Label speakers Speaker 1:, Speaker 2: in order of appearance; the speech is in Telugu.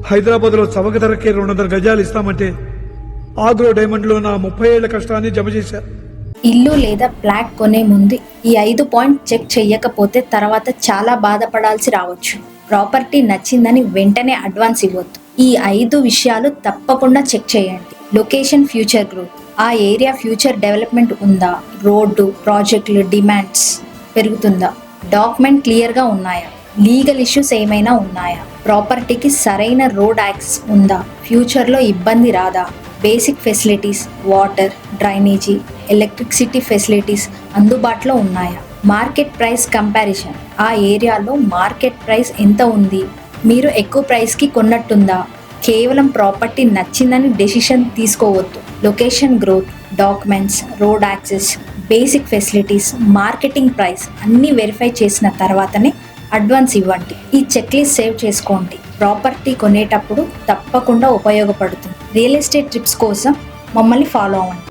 Speaker 1: హైదరాబాద్లో చవక ధరకే 200 గజాలు ఇస్తామంటే ఆగ్రో డైమండ్లో నా 30 ఏళ్ల కష్టాన్ని జమ చేశా.
Speaker 2: ఇల్లు లేదా ఫ్లాట్ కొనే ముందు ఈ 5 పాయింట్ చెక్ చేయకపోతే తర్వాత చాలా బాధపడాల్సి రావచ్చు. ప్రాపర్టీ నచ్చిందని వెంటనే అడ్వాన్స్ ఇవ్వద్దు. ఈ 5 విషయాలు తప్పకుండా చెక్ చేయండి. లొకేషన్, ఫ్యూచర్ గ్రోత్, ఆ ఏరియా ఫ్యూచర్ డెవలప్మెంట్ ఉందా, రోడ్డు, ప్రాజెక్టులు డిమాండ్స్ పెరుగుతుందా, డాక్యుమెంట్ క్లియర్గా ఉన్నాయా, లీగల్ ఇష్యూస్ ఏమైనా ఉన్నాయా, ప్రాపర్టీకి సరైన రోడ్ యాక్సెస్ ఉందా, ఫ్యూచర్లో ఇబ్బంది రాదా, basic facilities, water, drainage, electricity facilities అందుబాటులో ఉన్నాయా, మార్కెట్ ప్రైస్ కంపారిజన్, ఆ ఏరియాలో మార్కెట్ ప్రైస్ ఎంత ఉంది, మీరు ఎక్కువ ప్రైస్కి కొన్నట్టుందా, కేవలం ప్రాపర్టీ నచ్చిందని డెసిషన్ తీసుకోవద్దు. Location growth, documents, road access, basic facilities, marketing price అన్నీ వెరిఫై చేసిన తర్వాతనే అడ్వాన్స్ ఇవ్వండి. ఈ చెక్ లిస్ట్ సేవ్ చేసుకోండి. ప్రాపర్టీ కొనేటప్పుడు తప్పకుండా ఉపయోగపడుతుంది. రియల్ ఎస్టేట్ ట్రిప్స్ కోసం మమ్మల్ని ఫాలో అవ్వండి.